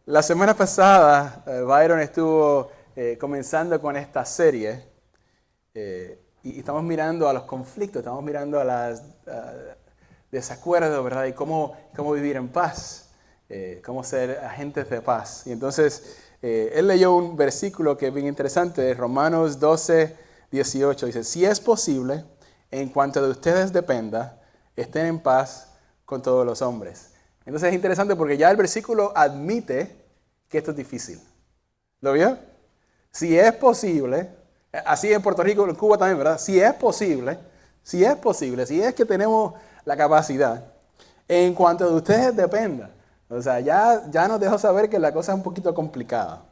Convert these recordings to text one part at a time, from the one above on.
La semana pasada, Byron estuvo comenzando con esta serie y estamos mirando a los conflictos, estamos mirando a los desacuerdos, ¿verdad? Y cómo vivir en paz, cómo ser agentes de paz. Y entonces, él leyó un versículo que es bien interesante, Romanos 12, 18. Dice, si es posible, en cuanto de ustedes dependa, estén en paz con todos los hombres. Entonces es interesante porque ya el versículo admite que esto es difícil. ¿Lo vio? Si es posible, así en Puerto Rico, en Cuba también, ¿verdad? Si es posible, si es que tenemos la capacidad, en cuanto de ustedes dependa. O sea, ya nos dejó saber que la cosa es un poquito complicada.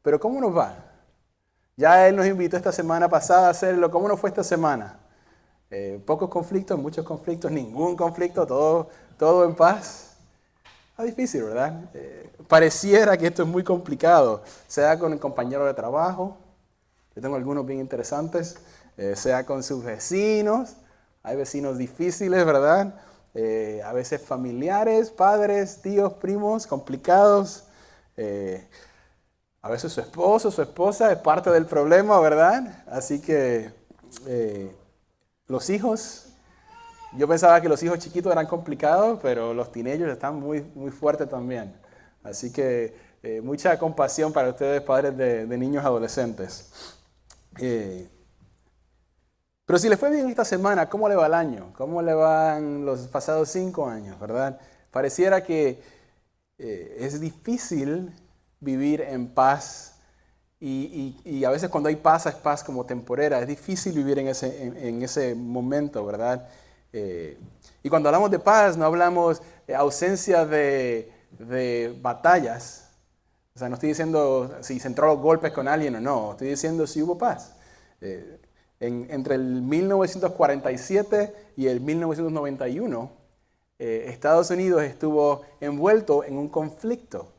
Pero ¿cómo nos va? Ya él nos invitó esta semana pasada a hacerlo. ¿Cómo nos fue esta semana? Pocos conflictos, muchos conflictos, ningún conflicto, todo en paz. Está difícil, ¿verdad? Pareciera que esto es muy complicado, sea con el compañero de trabajo, yo tengo algunos bien interesantes, sea con sus vecinos, hay vecinos difíciles, ¿verdad? A veces familiares, padres, tíos, primos, complicados. A veces su esposo, su esposa es parte del problema, ¿verdad? Así que los hijos, yo pensaba que los hijos chiquitos eran complicados, pero los teenagers están muy, muy fuertes también. Así que mucha compasión para ustedes, padres de niños adolescentes. Pero si le fue bien esta semana, ¿cómo le va el año? ¿Cómo le van los pasados 5 años, verdad? Pareciera que es difícil vivir en paz y a veces cuando hay paz es paz como temporera. Es difícil vivir en ese momento, ¿verdad? Y cuando hablamos de paz, no hablamos de ausencia de batallas. O sea, no estoy diciendo si se entró a los golpes con alguien o no. Estoy diciendo si hubo paz. Entre el 1947 y el 1991, Estados Unidos estuvo envuelto en un conflicto.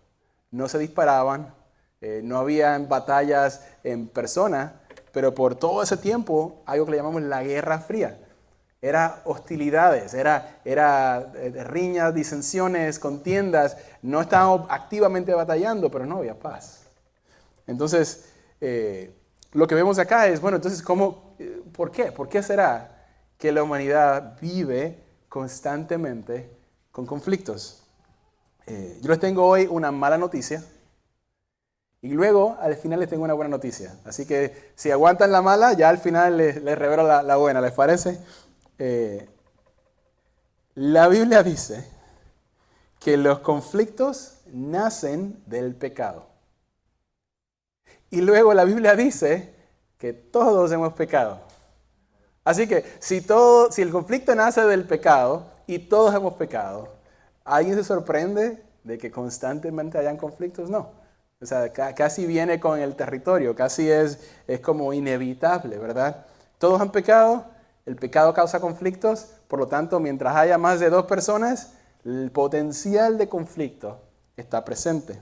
No se disparaban, no habían batallas en persona, pero por todo ese tiempo, algo que le llamamos la Guerra Fría. Era hostilidades, era riñas, disensiones, contiendas. No estábamos activamente batallando, pero no había paz. Entonces, lo que vemos acá es, bueno, entonces, ¿por qué? ¿Por qué será que la humanidad vive constantemente con conflictos? Yo les tengo hoy una mala noticia y luego al final les tengo una buena noticia. Así que si aguantan la mala, ya al final les revelo la buena, ¿les parece? La Biblia dice que los conflictos nacen del pecado. Y luego la Biblia dice que todos hemos pecado. Así que si el conflicto nace del pecado y todos hemos pecado, ¿alguien se sorprende de que constantemente hayan conflictos? No. O sea, casi viene con el territorio, casi es como inevitable, ¿verdad? Todos han pecado, el pecado causa conflictos, por lo tanto, mientras haya más de 2 personas, el potencial de conflicto está presente.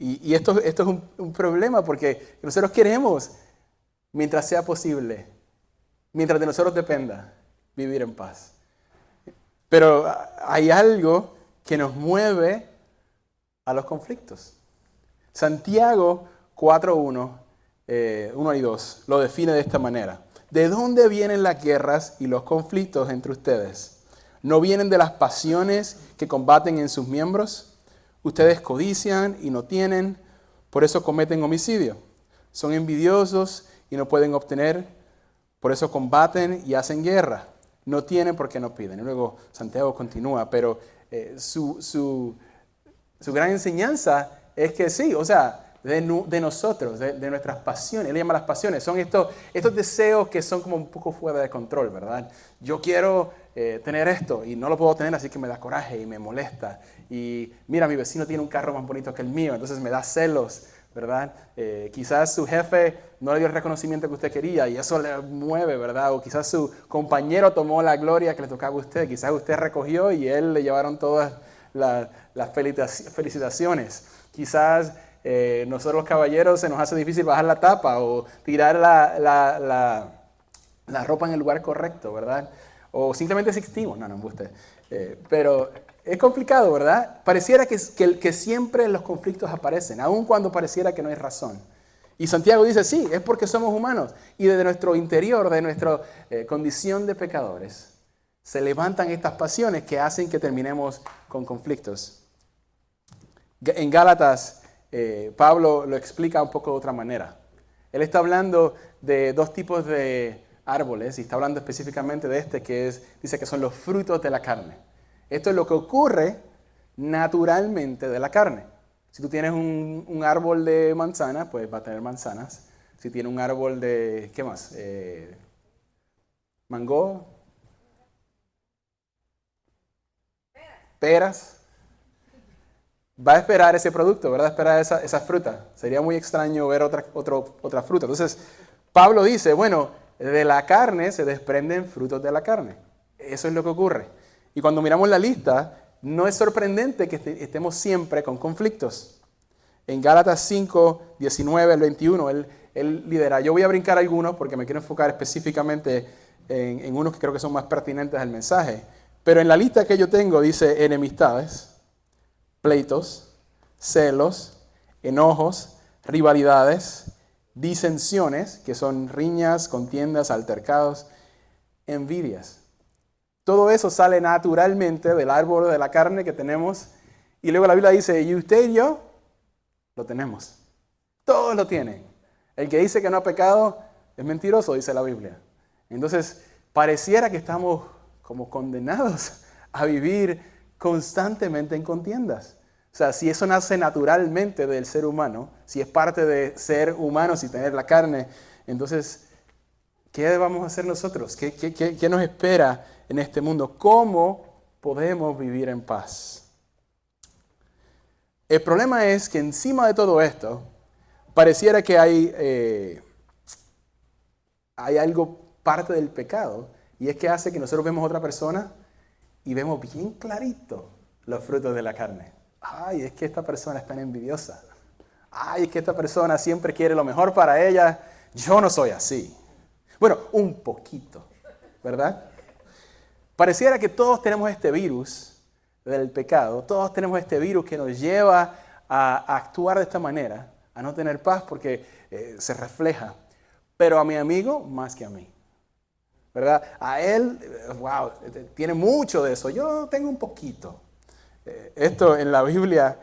Y esto es un problema porque nosotros queremos, mientras sea posible, mientras de nosotros dependa, vivir en paz. Pero hay algo que nos mueve a los conflictos. Santiago 4:1, 1 y 2 lo define de esta manera. ¿De dónde vienen las guerras y los conflictos entre ustedes? ¿No vienen de las pasiones que combaten en sus miembros? Ustedes codician y no tienen, por eso cometen homicidio. Son envidiosos y no pueden obtener, por eso combaten y hacen guerra. No tienen porque no piden. Y luego Santiago continúa, pero su gran enseñanza es que sí, o sea, de nosotros, de nuestras pasiones, él le llama las pasiones, son estos deseos que son como un poco fuera de control, ¿verdad? Yo quiero tener esto y no lo puedo tener, así que me da coraje y me molesta. Y mira, mi vecino tiene un carro más bonito que el mío, entonces me da celos, ¿verdad? Quizás su jefe no le dio el reconocimiento que usted quería y eso le mueve, ¿verdad? O quizás su compañero tomó la gloria que le tocaba a usted, quizás usted recogió y él le llevaron todas las felicitaciones. Quizás nosotros los caballeros se nos hace difícil bajar la tapa o tirar la ropa en el lugar correcto, ¿verdad? O simplemente existimos, no embuste. Pero Es complicado, ¿verdad? Pareciera que siempre los conflictos aparecen, aun cuando pareciera que no hay razón. Y Santiago dice, sí, es porque somos humanos. Y desde nuestro interior, de nuestra condición de pecadores, se levantan estas pasiones que hacen que terminemos con conflictos. En Gálatas, Pablo lo explica un poco de otra manera. Él está hablando de dos tipos de árboles y está hablando específicamente de este dice que son los frutos de la carne. Esto es lo que ocurre naturalmente de la carne. Si tú tienes un árbol de manzana, pues va a tener manzanas. Si tienes un árbol de, ¿qué más? Mango. Peras. Va a esperar ese producto, ¿verdad? Esperar esa fruta. Sería muy extraño ver otra fruta. Entonces, Pablo dice, bueno, de la carne se desprenden frutos de la carne. Eso es lo que ocurre. Y cuando miramos la lista, no es sorprendente que estemos siempre con conflictos. En Gálatas 5, 19 al 21, él lidera. Yo voy a brincar algunos porque me quiero enfocar específicamente en unos que creo que son más pertinentes al mensaje. Pero en la lista que yo tengo dice enemistades, pleitos, celos, enojos, rivalidades, disensiones, que son riñas, contiendas, altercados, envidias. Todo eso sale naturalmente del árbol de la carne que tenemos. Y luego la Biblia dice, y usted y yo lo tenemos. Todos lo tienen. El que dice que no ha pecado es mentiroso, dice la Biblia. Entonces, pareciera que estamos como condenados a vivir constantemente en contiendas. O sea, si eso nace naturalmente del ser humano, si es parte de ser humanos y tener la carne, entonces, ¿qué vamos a hacer nosotros? ¿Qué nos espera en este mundo? ¿Cómo podemos vivir en paz? El problema es que encima de todo esto, pareciera que hay algo parte del pecado, y es que hace que nosotros vemos a otra persona y vemos bien clarito los frutos de la carne. Ay, es que esta persona es tan envidiosa. Ay, es que esta persona siempre quiere lo mejor para ella. Yo no soy así. Bueno, un poquito, ¿verdad? Pareciera que todos tenemos este virus del pecado, todos tenemos este virus que nos lleva a actuar de esta manera, a no tener paz porque se refleja. Pero a mi amigo, más que a mí, ¿verdad? A él, wow, tiene mucho de eso, yo tengo un poquito. Esto en la Biblia,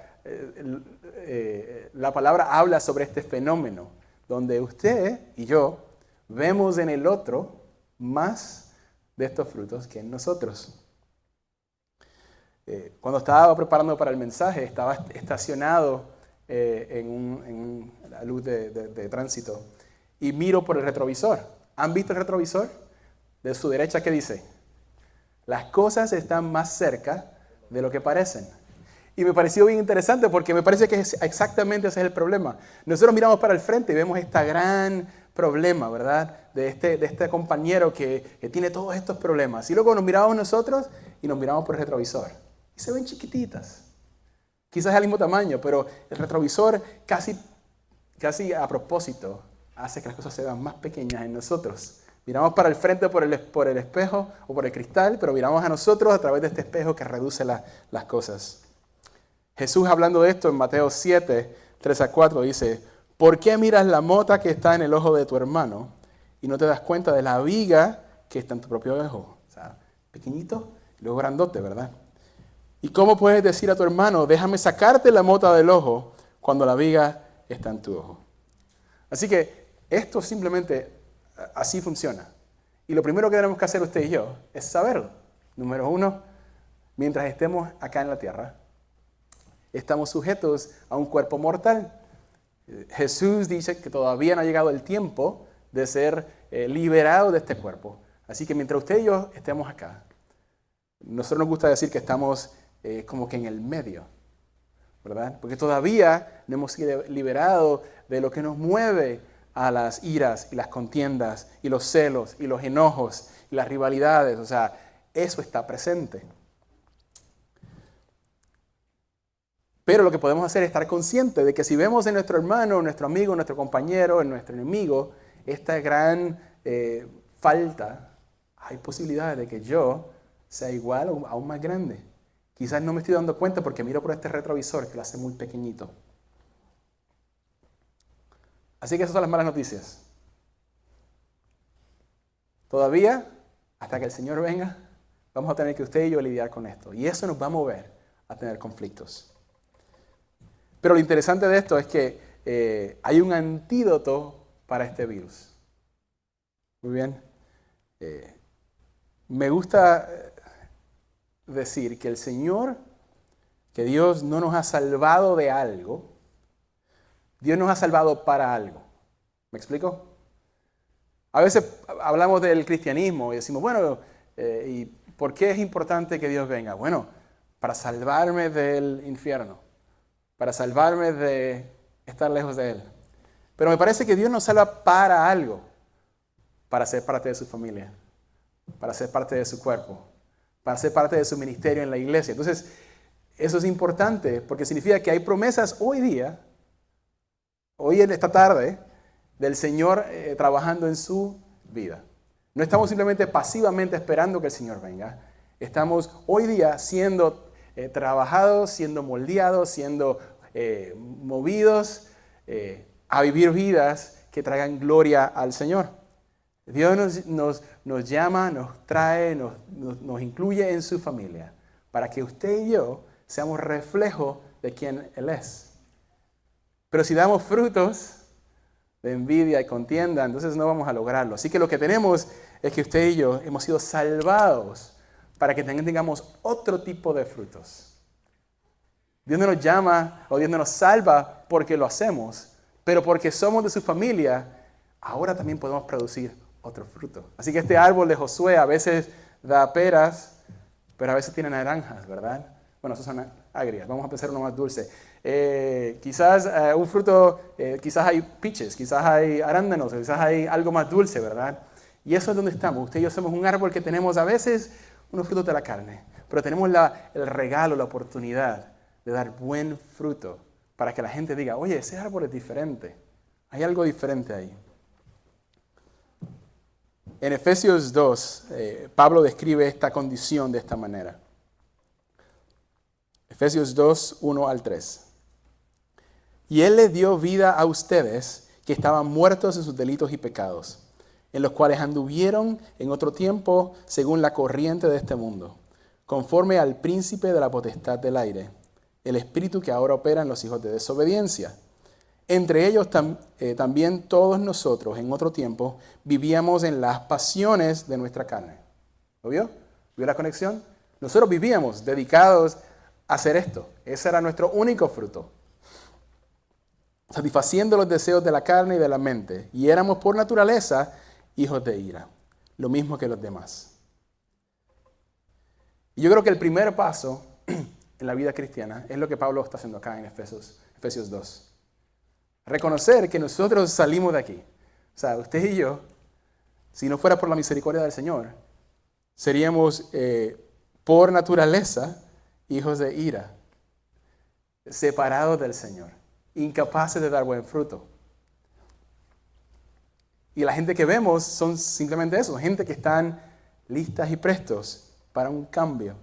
la palabra habla sobre este fenómeno, donde usted y yo vemos en el otro más de estos frutos que en nosotros. Cuando estaba preparando para el mensaje, estaba estacionado en la luz de tránsito y miro por el retrovisor. ¿Han visto el retrovisor? De su derecha, ¿qué dice? Las cosas están más cerca de lo que parecen. Y me pareció bien interesante porque me parece que exactamente ese es el problema. Nosotros miramos para el frente y vemos este gran problema, ¿verdad? De este compañero que tiene todos estos problemas. Y luego nos miramos nosotros y nos miramos por el retrovisor. Y se ven chiquititas. Quizás al mismo tamaño, pero el retrovisor casi a propósito hace que las cosas se vean más pequeñas en nosotros. Miramos para el frente por el espejo o por el cristal, pero miramos a nosotros a través de este espejo que reduce las cosas. Jesús, hablando de esto en Mateo 7, 3-4, dice, ¿por qué miras la mota que está en el ojo de tu hermano y no te das cuenta de la viga que está en tu propio ojo? O sea, pequeñito y luego grandote, ¿verdad? ¿Y cómo puedes decir a tu hermano, déjame sacarte la mota del ojo cuando la viga está en tu ojo? Así que esto simplemente así funciona. Y lo primero que tenemos que hacer usted y yo es saberlo. Número 1, mientras estemos acá en la tierra, estamos sujetos a un cuerpo mortal. Jesús dice que todavía no ha llegado el tiempo de ser liberado de este cuerpo. Así que mientras usted y yo estemos acá, nosotros nos gusta decir que estamos como que en el medio, ¿verdad? Porque todavía no hemos sido liberados de lo que nos mueve a las iras y las contiendas y los celos y los enojos y las rivalidades. O sea, eso está presente. Pero lo que podemos hacer es estar conscientes de que si vemos en nuestro hermano, nuestro amigo, nuestro compañero, en nuestro enemigo, esta gran falta, hay posibilidades de que yo sea igual o aún más grande. Quizás no me estoy dando cuenta porque miro por este retrovisor que lo hace muy pequeñito. Así que esas son las malas noticias. Todavía, hasta que el Señor venga, vamos a tener que usted y yo lidiar con esto. Y eso nos va a mover a tener conflictos. Pero lo interesante de esto es que hay un antídoto para este virus. Muy bien. Me gusta decir que el Señor, que Dios no nos ha salvado de algo, Dios nos ha salvado para algo. ¿Me explico? A veces hablamos del cristianismo y decimos, bueno, ¿y por qué es importante que Dios venga? Bueno, para salvarme del infierno, para salvarme de estar lejos de Él. Pero me parece que Dios nos salva para algo, para ser parte de su familia, para ser parte de su cuerpo, para ser parte de su ministerio en la iglesia. Entonces, eso es importante porque significa que hay promesas hoy día, hoy en esta tarde, del Señor trabajando en su vida. No estamos simplemente pasivamente esperando que el Señor venga. Estamos hoy día siendo trabajados, siendo moldeados, siendo movidos a vivir vidas que traigan gloria al Señor. Dios nos llama, nos trae, nos incluye en su familia para que usted y yo seamos reflejo de quién Él es. Pero si damos frutos de envidia y contienda, entonces no vamos a lograrlo. Así que lo que tenemos es que usted y yo hemos sido salvados para que tengamos otro tipo de frutos. Dios no nos llama o Dios no nos salva porque lo hacemos, pero porque somos de su familia, ahora también podemos producir otro fruto. Así que este árbol de Josué a veces da peras, pero a veces tiene naranjas, ¿verdad? Bueno, esos son agrias. Vamos a pensar uno más dulce. Quizás un fruto, quizás hay peaches, quizás hay arándanos, quizás hay algo más dulce, ¿verdad? Y eso es donde estamos. Usted y yo somos un árbol que tenemos a veces unos frutos de la carne, pero tenemos el regalo, la oportunidad de dar buen fruto para que la gente diga, oye, ese árbol es diferente. Hay algo diferente ahí. En Efesios 2, Pablo describe esta condición de esta manera. Efesios 2, 1 al 3. Y Él les dio vida a ustedes que estaban muertos en sus delitos y pecados, en los cuales anduvieron en otro tiempo según la corriente de este mundo, conforme al príncipe de la potestad del aire, el espíritu que ahora opera en los hijos de desobediencia. Entre ellos también todos nosotros en otro tiempo vivíamos en las pasiones de nuestra carne. ¿Lo vio? ¿Vio la conexión? Nosotros vivíamos dedicados a hacer esto. Ese era nuestro único fruto. Satisfaciendo los deseos de la carne y de la mente. Y éramos por naturaleza hijos de ira. Lo mismo que los demás. Y yo creo que el primer paso en la vida cristiana es lo que Pablo está haciendo acá en Efesios 2. Reconocer que nosotros salimos de aquí. O sea, usted y yo, si no fuera por la misericordia del Señor, seríamos por naturaleza hijos de ira, separados del Señor, incapaces de dar buen fruto. Y la gente que vemos son simplemente eso, gente que están listas y prestos para un cambio.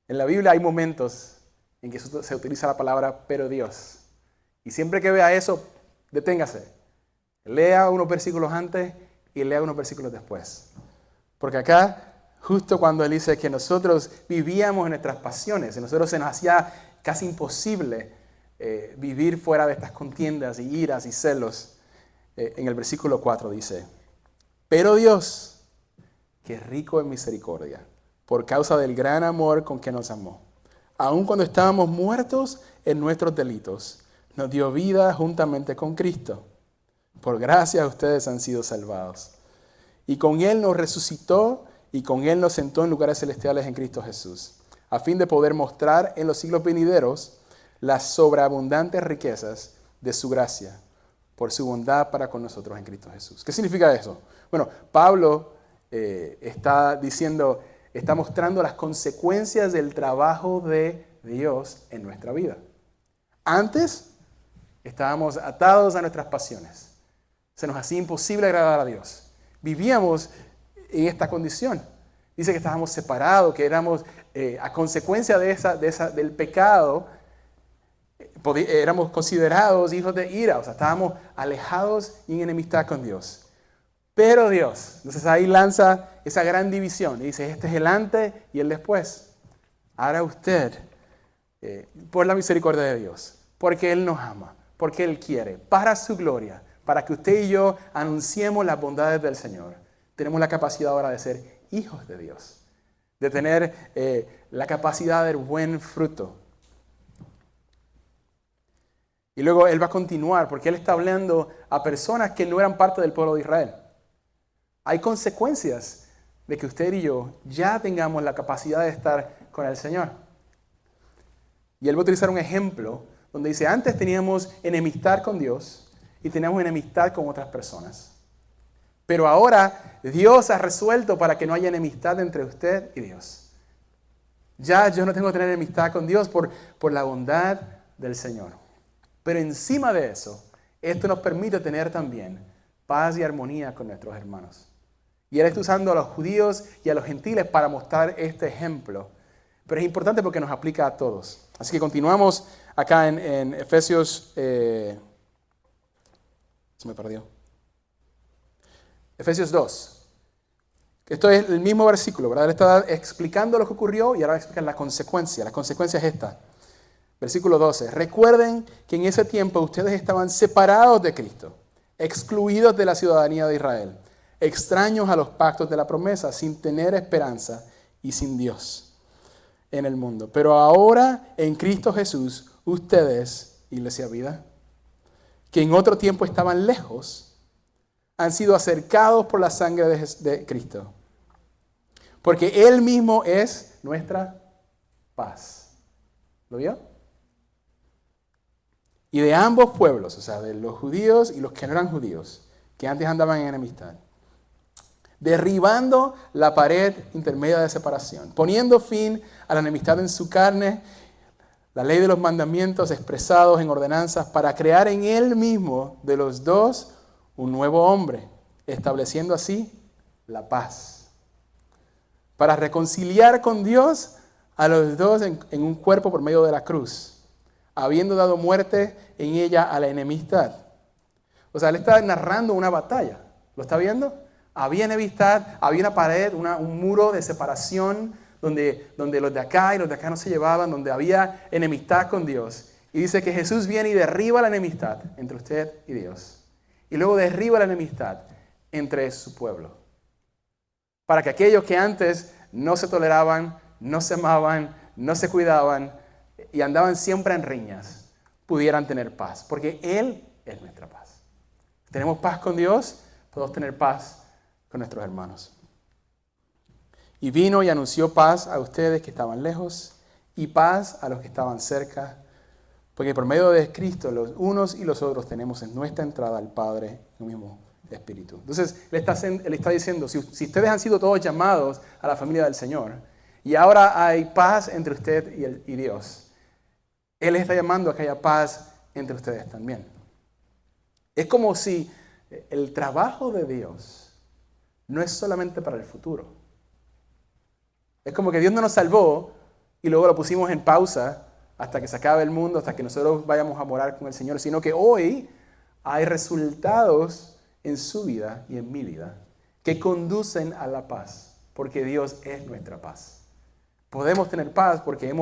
En la Biblia hay momentos en que se utiliza la palabra pero Dios. Y siempre que vea eso, deténgase. Lea unos versículos antes y lea unos versículos después. Porque acá, justo cuando él dice que nosotros vivíamos en nuestras pasiones, y nosotros se nos hacía casi imposible vivir fuera de estas contiendas y iras y celos, en el versículo 4 dice, pero Dios, que es rico en misericordia, por causa del gran amor con que nos amó, aun cuando estábamos muertos en nuestros delitos, nos dio vida juntamente con Cristo. Por gracia ustedes han sido salvados. Y con Él nos resucitó y con Él nos sentó en lugares celestiales en Cristo Jesús, a fin de poder mostrar en los siglos venideros las sobreabundantes riquezas de su gracia, por su bondad para con nosotros en Cristo Jesús. ¿Qué significa eso? Bueno, Pablo está mostrando las consecuencias del trabajo de Dios en nuestra vida. Antes estábamos atados a nuestras pasiones. Se nos hacía imposible agradar a Dios. Vivíamos en esta condición. Dice que estábamos separados, que éramos, a consecuencia del pecado, éramos considerados hijos de ira. O sea, estábamos alejados y en enemistad con Dios. Pero Dios, entonces ahí lanza esa gran división. Y dice, este es el antes y el después. Ahora usted, por la misericordia de Dios, porque Él nos ama, porque Él quiere, para su gloria, para que usted y yo anunciemos las bondades del Señor. Tenemos la capacidad ahora de ser hijos de Dios, de tener la capacidad del buen fruto. Y luego Él va a continuar, porque Él está hablando a personas que no eran parte del pueblo de Israel. Hay consecuencias de que usted y yo ya tengamos la capacidad de estar con el Señor. Y Él va a utilizar un ejemplo donde dice, antes teníamos enemistad con Dios y teníamos enemistad con otras personas. Pero ahora Dios ha resuelto para que no haya enemistad entre usted y Dios. Ya yo no tengo que tener enemistad con Dios por la bondad del Señor. Pero encima de eso, esto nos permite tener también paz y armonía con nuestros hermanos. Y Él está usando a los judíos y a los gentiles para mostrar este ejemplo. Pero es importante porque nos aplica a todos. Así que continuamos acá en Efesios. Se me perdió. Efesios 2. Esto es el mismo versículo, ¿verdad? Él está explicando lo que ocurrió y ahora va a explicar la consecuencia. La consecuencia es esta. Versículo 12. Recuerden que en ese tiempo ustedes estaban separados de Cristo, excluidos de la ciudadanía de Israel, extraños a los pactos de la promesa, sin tener esperanza y sin Dios en el mundo. Pero ahora en Cristo Jesús, ustedes, Iglesia Vida, que en otro tiempo estaban lejos, han sido acercados por la sangre de Cristo. Porque Él mismo es nuestra paz. ¿Lo vio? Y de ambos pueblos, o sea, de los judíos y los que no eran judíos, que antes andaban en enemistad, derribando la pared intermedia de separación, poniendo fin a la enemistad en su carne, la ley de los mandamientos expresados en ordenanzas, para crear en Él mismo de los dos un nuevo hombre, estableciendo así la paz, para reconciliar con Dios a los dos en un cuerpo por medio de la cruz, habiendo dado muerte en ella a la enemistad. O sea, él está narrando una batalla. ¿Lo está viendo? Había enemistad, había una pared, un muro de separación donde los de acá y los de acá no se llevaban, donde había enemistad con Dios. Y dice que Jesús viene y derriba la enemistad entre usted y Dios. Y luego derriba la enemistad entre su pueblo. Para que aquellos que antes no se toleraban, no se amaban, no se cuidaban y andaban siempre en riñas, pudieran tener paz. Porque Él es nuestra paz. Tenemos paz con Dios, podemos tener paz con nuestros hermanos. Y vino y anunció paz a ustedes que estaban lejos y paz a los que estaban cerca. Porque por medio de Cristo, los unos y los otros tenemos en nuestra entrada al Padre el mismo Espíritu. Entonces, Él está diciendo, si ustedes han sido todos llamados a la familia del Señor, y ahora hay paz entre usted y Dios, Él está llamando a que haya paz entre ustedes también. Es como si el trabajo de Dios no es solamente para el futuro. Es como que Dios no nos salvó y luego lo pusimos en pausa hasta que se acabe el mundo, hasta que nosotros vayamos a morar con el Señor, sino que hoy hay resultados en su vida y en mi vida que conducen a la paz, porque Dios es nuestra paz. Podemos tener paz porque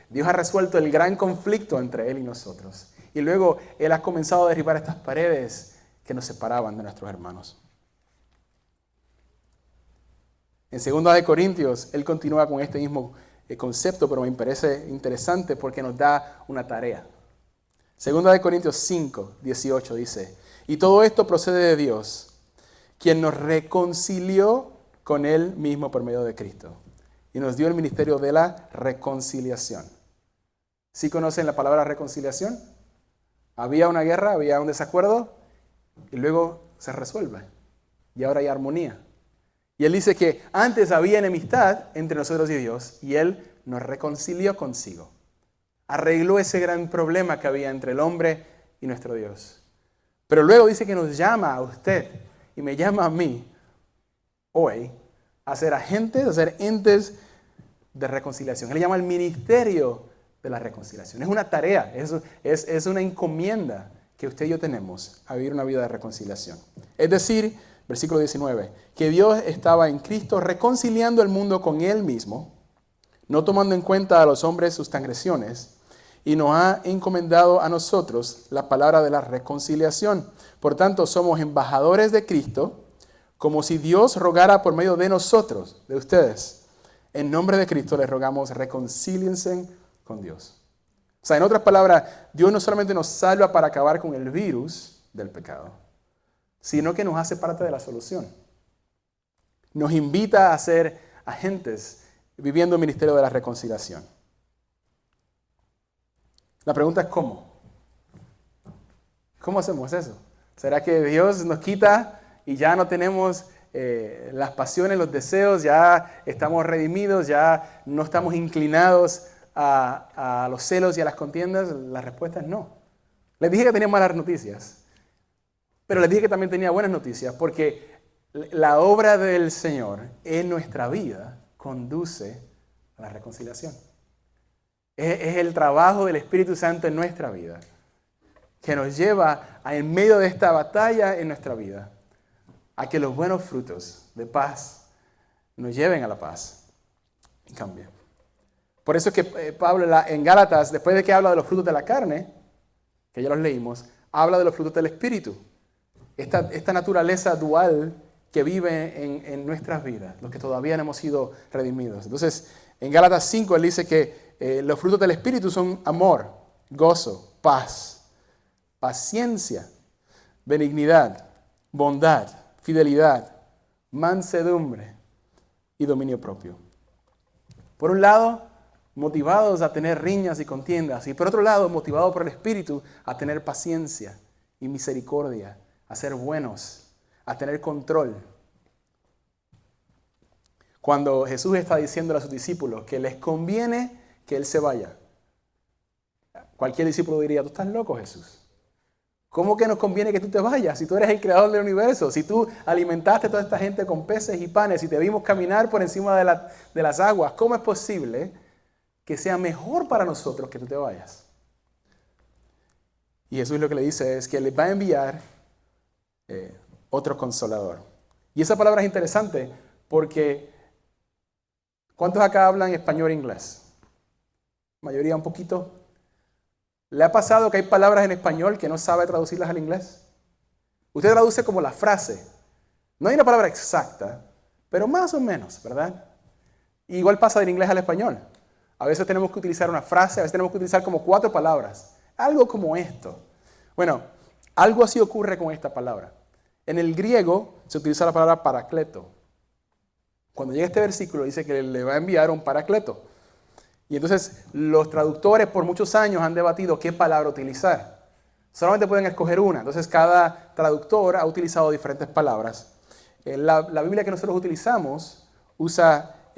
Dios ha resuelto el gran conflicto entre Él y nosotros. Y luego Él ha comenzado a derribar estas paredes que nos separaban de nuestros hermanos. En 2 Corintios, Él continúa con este mismo concepto, pero me parece interesante porque nos da una tarea. 2 Corintios 5, 18 dice, y todo esto procede de Dios, quien nos reconcilió con Él mismo por medio de Cristo y nos dio el ministerio de la reconciliación. ¿Sí conocen la palabra reconciliación? Había una guerra, había un desacuerdo y luego se resuelve y ahora hay armonía. Y Él dice que antes había enemistad entre nosotros y Dios y Él nos reconcilió consigo. Arregló ese gran problema que había entre el hombre y nuestro Dios. Pero luego dice que nos llama a usted y me llama a mí hoy a ser agentes, a ser entes de reconciliación. Él le llama el ministerio de la reconciliación. Es una tarea, es una encomienda que usted y yo tenemos a vivir una vida de reconciliación. Es decir, versículo 19, que Dios estaba en Cristo reconciliando el mundo con Él mismo, no tomando en cuenta a los hombres sus transgresiones, y nos ha encomendado a nosotros la palabra de la reconciliación. Por tanto, somos embajadores de Cristo, como si Dios rogara por medio de nosotros, de ustedes. En nombre de Cristo les rogamos, reconcíliense con Dios. O sea, en otras palabras, Dios no solamente nos salva para acabar con el virus del pecado, sino que nos hace parte de la solución. Nos invita a ser agentes viviendo el ministerio de la reconciliación. La pregunta es ¿cómo? ¿Cómo hacemos eso? ¿Será que Dios nos quita y ya no tenemos las pasiones, los deseos, ya estamos redimidos, ya no estamos inclinados a los celos y a las contiendas? La respuesta es no. Les dije que tenía malas noticias, pero les dije que también tenía buenas noticias, porque la obra del Señor en nuestra vida conduce a la reconciliación. Es el trabajo del Espíritu Santo en nuestra vida que nos lleva en medio de esta batalla en nuestra vida a que los buenos frutos de paz nos lleven a la paz y cambien. Por eso es que Pablo en Gálatas, después de que habla de los frutos de la carne, que ya los leímos, habla de los frutos del Espíritu. Esta naturaleza dual que vive en nuestras vidas, los que todavía no hemos sido redimidos. Entonces, en Gálatas 5 él dice que los frutos del Espíritu son amor, gozo, paz, paciencia, benignidad, bondad, fidelidad, mansedumbre y dominio propio. Por un lado, motivados a tener riñas y contiendas, y por otro lado, motivados por el Espíritu a tener paciencia y misericordia, a ser buenos, a tener control. Cuando Jesús está diciendo a sus discípulos que les conviene que Él se vaya, cualquier discípulo diría, tú estás loco, Jesús. ¿Cómo que nos conviene que tú te vayas? Si tú eres el creador del universo, si tú alimentaste a toda esta gente con peces y panes y te vimos caminar por encima de las aguas, ¿cómo es posible que sea mejor para nosotros que tú te vayas? Y Jesús lo que le dice es que les va a enviar otro consolador. Y esa palabra es interesante porque ¿cuántos acá hablan español e inglés? Mayoría un poquito. ¿Le ha pasado que hay palabras en español que no sabe traducirlas al inglés? Usted traduce como la frase. No hay una palabra exacta, pero más o menos, ¿verdad? Igual pasa del inglés al español. A veces tenemos que utilizar una frase, a veces tenemos que utilizar como 4 palabras. Algo como esto. Bueno, algo así ocurre con esta palabra. En el griego se utiliza la palabra paracleto. Cuando llega este versículo dice que le va a enviar un paracleto. Y entonces los traductores por muchos años han debatido qué palabra utilizar. Solamente pueden escoger una. Entonces cada traductor ha utilizado diferentes palabras. La Biblia que nosotros utilizamos usa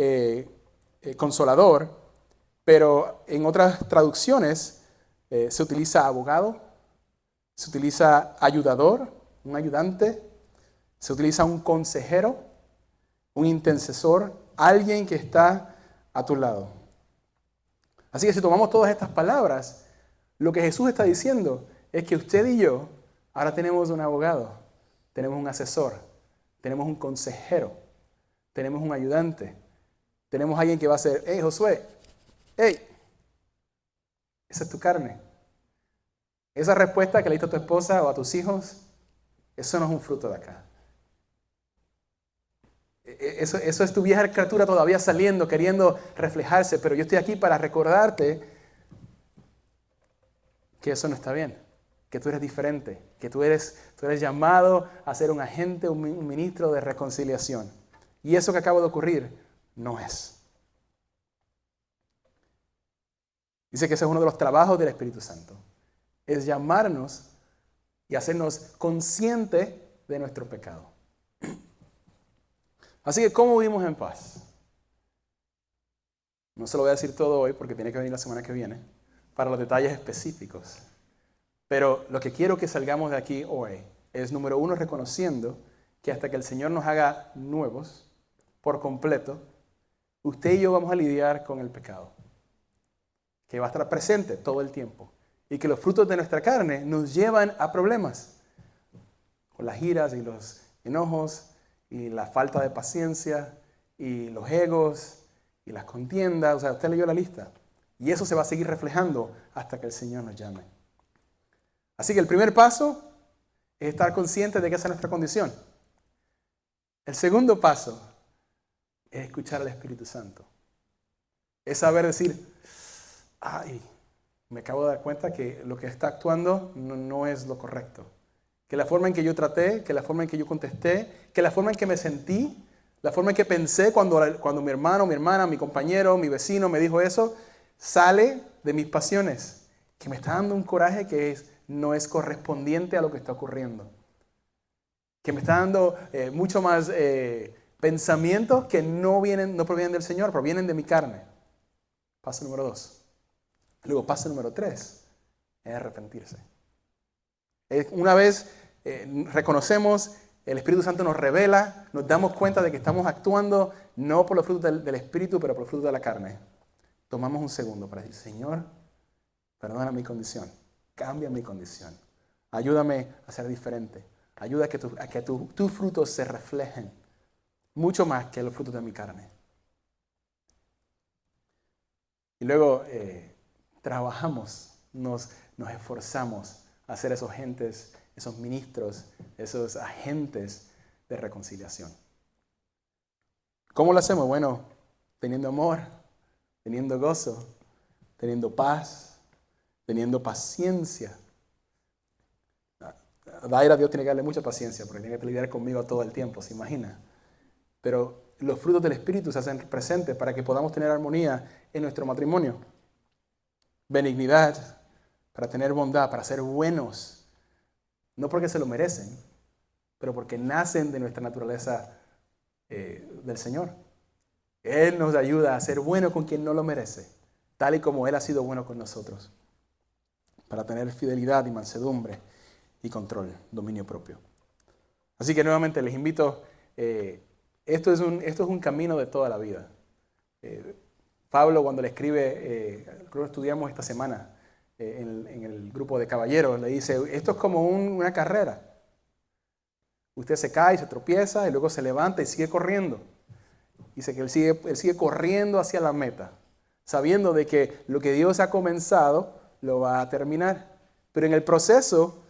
consolador, pero en otras traducciones se utiliza abogado, se utiliza ayudador, un ayudante, se utiliza un consejero, un intercesor, alguien que está a tu lado. Así que si tomamos todas estas palabras, lo que Jesús está diciendo es que usted y yo ahora tenemos un abogado, tenemos un asesor, tenemos un consejero, tenemos un ayudante, tenemos alguien que va a ser, hey Josué, hey, esa es tu carne. Esa respuesta que le diste a tu esposa o a tus hijos, eso no es un fruto de acá. Eso es tu vieja criatura todavía saliendo, queriendo reflejarse, pero yo estoy aquí para recordarte que eso no está bien, que tú eres diferente, que tú eres llamado a ser un agente, un ministro de reconciliación. Y eso que acaba de ocurrir no es. Dice que ese es uno de los trabajos del Espíritu Santo, es llamarnos y hacernos conscientes de nuestro pecado. Así que, ¿cómo vivimos en paz? No se lo voy a decir todo hoy porque tiene que venir la semana que viene para los detalles específicos. Pero lo que quiero que salgamos de aquí hoy es, número 1, reconociendo que hasta que el Señor nos haga nuevos, por completo, usted y yo vamos a lidiar con el pecado, que va a estar presente todo el tiempo, y que los frutos de nuestra carne nos llevan a problemas, con las iras y los enojos, y la falta de paciencia, y los egos, y las contiendas. O sea, usted leyó la lista. Y eso se va a seguir reflejando hasta que el Señor nos llame. Así que el primer paso es estar consciente de que esa es nuestra condición. El segundo paso es escuchar al Espíritu Santo. Es saber decir, ay, me acabo de dar cuenta que lo que está actuando no es lo correcto. Que la forma en que yo traté, que la forma en que yo contesté, que la forma en que me sentí, la forma en que pensé cuando mi hermano, mi hermana, mi compañero, mi vecino me dijo eso, sale de mis pasiones, que me está dando un coraje que no es correspondiente a lo que está ocurriendo. Que me está dando mucho más pensamientos que no provienen del Señor, provienen de mi carne. Paso número 2. Luego, paso número 3 es arrepentirse. Una vez reconocemos, el Espíritu Santo nos revela, nos damos cuenta de que estamos actuando no por los frutos del Espíritu, pero por los frutos de la carne. Tomamos un segundo para decir, Señor, perdona mi condición, cambia mi condición, ayúdame a ser diferente, ayuda a que tus frutos se reflejen mucho más que los frutos de mi carne. Y luego trabajamos, nos esforzamos a ser esos agentes, esos ministros, esos agentes de reconciliación. ¿Cómo lo hacemos? Bueno, teniendo amor, teniendo gozo, teniendo paz, teniendo paciencia. A Dios tiene que darle mucha paciencia porque tiene que lidiar conmigo todo el tiempo, ¿se imagina? Pero los frutos del Espíritu se hacen presentes para que podamos tener armonía en nuestro matrimonio. Benignidad, para tener bondad, para ser buenos. No porque se lo merecen, pero porque nacen de nuestra naturaleza del Señor. Él nos ayuda a ser bueno con quien no lo merece, tal y como Él ha sido bueno con nosotros, para tener fidelidad y mansedumbre y control, dominio propio. Así que nuevamente les invito, esto es un camino de toda la vida. Pablo cuando le escribe, creo que estudiamos esta semana en el grupo de caballeros, le dice, esto es como una carrera. Usted se cae, se tropieza y luego se levanta y sigue corriendo. Dice que él sigue corriendo hacia la meta, sabiendo de que lo que Dios ha comenzado lo va a terminar. Pero en el proceso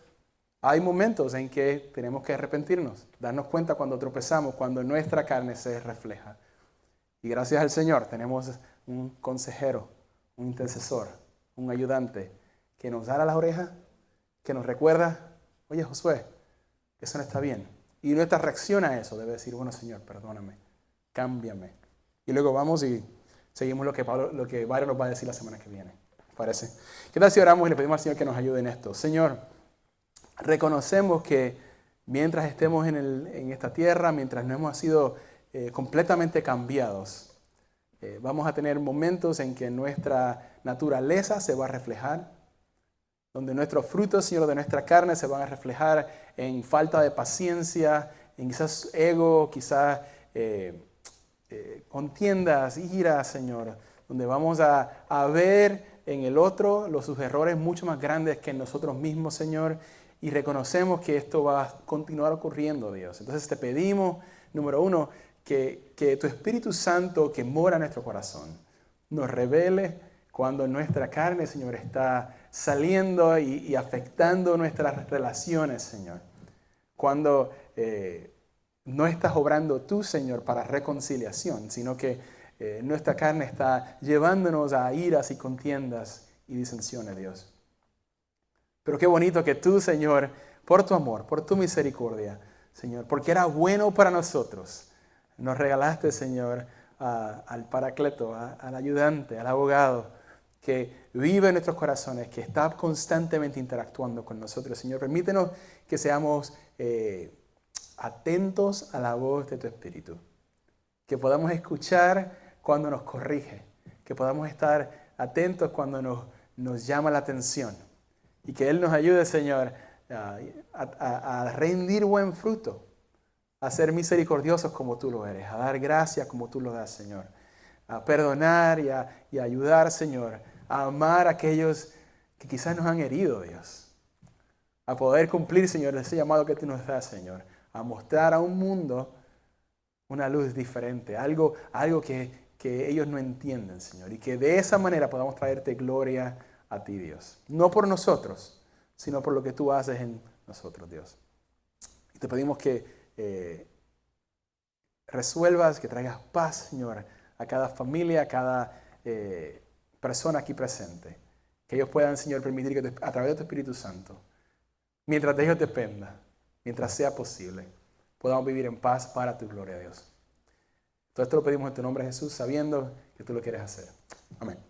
hay momentos en que tenemos que arrepentirnos, darnos cuenta cuando tropezamos, cuando nuestra carne se refleja. Y gracias al Señor tenemos un consejero, un intercesor, un ayudante que nos da la oreja, que nos recuerda, oye Josué, eso no está bien. Y nuestra reacción a eso debe decir, bueno Señor, perdóname, cámbiame. Y luego vamos y seguimos lo que Byron nos va a decir la semana que viene. ¿Parece? ¿Qué tal si oramos y le pedimos al Señor que nos ayude en esto? Señor, reconocemos que mientras estemos en esta tierra, mientras no hemos sido completamente cambiados, vamos a tener momentos en que nuestra naturaleza se va a reflejar, donde nuestros frutos, Señor, de nuestra carne se van a reflejar en falta de paciencia, en quizás ego, quizás contiendas, iras, Señor, donde vamos a ver en el otro sus errores mucho más grandes que en nosotros mismos, Señor, y reconocemos que esto va a continuar ocurriendo, Dios. Entonces te pedimos, número 1, que tu Espíritu Santo que mora en nuestro corazón nos revele cuando nuestra carne, Señor, está saliendo y afectando nuestras relaciones, Señor. Cuando no estás obrando tú, Señor, para reconciliación, sino que nuestra carne está llevándonos a iras y contiendas y disensiones, Dios. Pero qué bonito que tú, Señor, por tu amor, por tu misericordia, Señor, porque era bueno para nosotros, nos regalaste, Señor, al Paracleto, al ayudante, al abogado, que vive en nuestros corazones, que está constantemente interactuando con nosotros. Señor, permítenos que seamos atentos a la voz de tu Espíritu, que podamos escuchar cuando nos corrige, que podamos estar atentos cuando nos llama la atención y que Él nos ayude, Señor, a rendir buen fruto, a ser misericordiosos como tú lo eres, a dar gracias como tú lo das, Señor, a perdonar y a ayudar, Señor, a amar a aquellos que quizás nos han herido, Dios, a poder cumplir, Señor, ese llamado que tú nos das, Señor, a mostrar a un mundo una luz diferente, algo que ellos no entienden, Señor, y que de esa manera podamos traerte gloria a ti, Dios. No por nosotros, sino por lo que tú haces en nosotros, Dios. Y te pedimos que resuelvas, que traigas paz, Señor, a cada familia, a cada persona aquí presente. Que ellos puedan, Señor, permitir que a través de tu Espíritu Santo, mientras de ellos dependa, mientras sea posible, podamos vivir en paz para tu gloria, Dios. Todo esto lo pedimos en tu nombre, Jesús, sabiendo que tú lo quieres hacer. Amén.